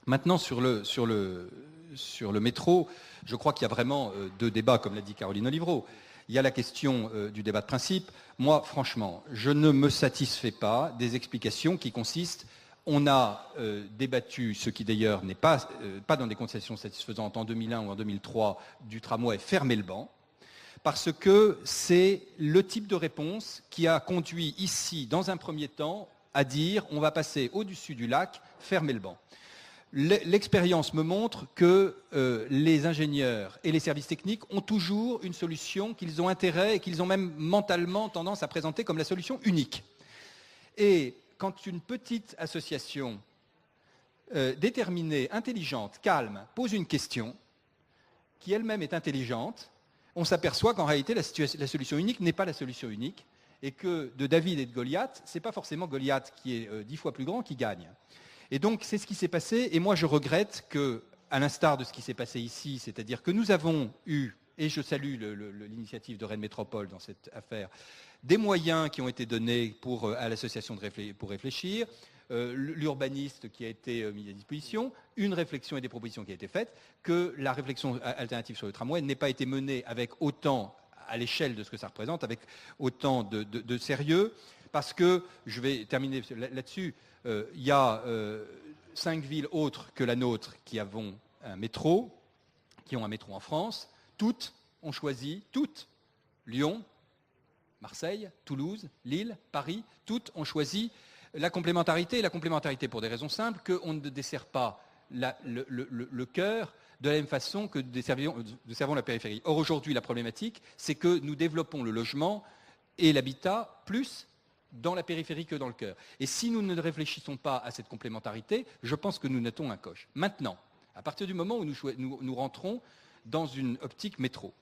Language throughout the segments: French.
Maintenant, sur le métro, je crois qu'il y a vraiment deux débats, comme l'a dit Caroline Olivreau. Il y a la question du débat de principe. Moi, franchement, je ne me satisfais pas des explications qui consistent. On a débattu, ce qui d'ailleurs n'est pas dans des conditions satisfaisantes en 2001 ou en 2003, du tramway fermer le banc, parce que c'est le type de réponse qui a conduit ici, dans un premier temps, à dire on va passer au-dessus du lac, fermer le banc. L'expérience me montre que les ingénieurs et les services techniques ont toujours une solution qu'ils ont intérêt et qu'ils ont même mentalement tendance à présenter comme la solution unique. Et quand une petite association déterminée, intelligente, calme, pose une question qui elle-même est intelligente, on s'aperçoit qu'en réalité la solution unique n'est pas la solution unique et que de David et de Goliath, ce n'est pas forcément Goliath qui est 10 fois plus grand qui gagne. Et donc c'est ce qui s'est passé, et moi je regrette que, à l'instar de ce qui s'est passé ici, c'est-à-dire que nous avons eu, et je salue l'initiative de Rennes Métropole dans cette affaire, des moyens qui ont été donnés à l'association pour réfléchir, l'urbaniste qui a été mis à disposition, une réflexion et des propositions qui ont été faites, que la réflexion alternative sur le tramway n'ait pas été menée avec autant, à l'échelle de ce que ça représente, avec autant de sérieux, parce que, je vais terminer là-dessus, il y a 5 villes autres que la nôtre qui ont un métro en France, toutes ont choisi, Lyon, Marseille, Toulouse, Lille, Paris, toutes ont choisi la complémentarité, et la complémentarité pour des raisons simples, qu'on ne dessert pas le cœur de la même façon que desservons la périphérie. Or aujourd'hui, la problématique, c'est que nous développons le logement et l'habitat plus dans la périphérie que dans le cœur. Et si nous ne réfléchissons pas à cette complémentarité, je pense que nous notons un coche. Maintenant, à partir du moment où nous rentrons dans une optique métro,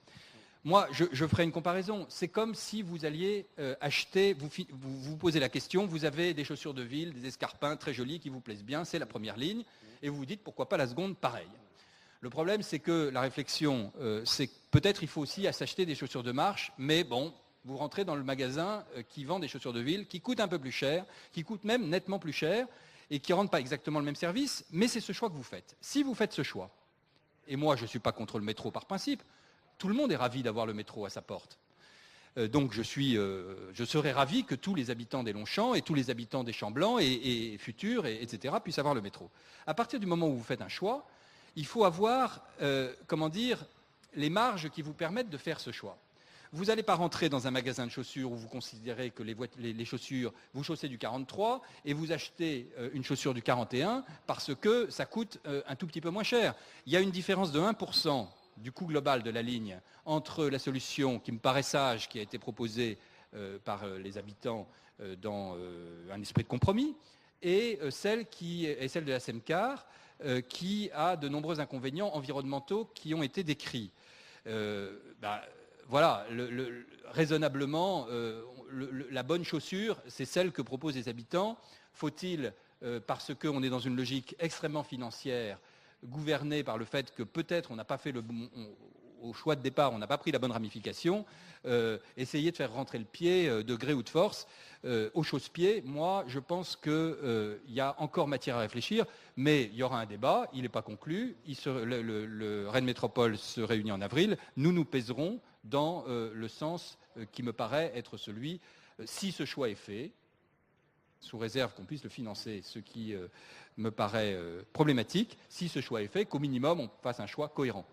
moi, je ferai une comparaison. C'est comme si vous alliez acheter, vous posez la question, vous avez des chaussures de ville, des escarpins très jolis qui vous plaisent bien, c'est la première ligne, et vous vous dites pourquoi pas la seconde, pareil. Le problème, c'est que la réflexion, c'est que peut-être il faut aussi s'acheter des chaussures de marche, mais bon, vous rentrez dans le magasin qui vend des chaussures de ville, qui coûtent un peu plus cher, qui coûtent même nettement plus cher, et qui ne rendent pas exactement le même service, mais c'est ce choix que vous faites. Si vous faites ce choix, et moi je ne suis pas contre le métro par principe, tout le monde est ravi d'avoir le métro à sa porte. Donc je serais ravi que tous les habitants des Longchamps et tous les habitants des Champs-Blancs et futurs, etc., puissent avoir le métro. À partir du moment où vous faites un choix, il faut avoir, les marges qui vous permettent de faire ce choix. Vous n'allez pas rentrer dans un magasin de chaussures où vous considérez que les chaussures, vous chaussez du 43 et vous achetez une chaussure du 41 parce que ça coûte un tout petit peu moins cher. Il y a une différence de 1% du coût global de la ligne entre la solution qui me paraît sage, qui a été proposée par les habitants dans un esprit de compromis, et celle de la SEMCAR, qui a de nombreux inconvénients environnementaux qui ont été décrits. Voilà, raisonnablement, la bonne chaussure, c'est celle que proposent les habitants. Faut-il, parce qu'on est dans une logique extrêmement financière, gouvernée par le fait que peut-être on n'a pas fait au choix de départ, on n'a pas pris la bonne ramification, essayer de faire rentrer le pied de gré ou de force au chausse-pied, moi je pense qu'il y a encore matière à réfléchir, mais il y aura un débat, il n'est pas conclu, le Rennes Métropole se réunit en avril, nous pèserons dans le sens qui me paraît être celui, si ce choix est fait, sous réserve qu'on puisse le financer, ce qui me paraît problématique, si ce choix est fait, qu'au minimum on fasse un choix cohérent.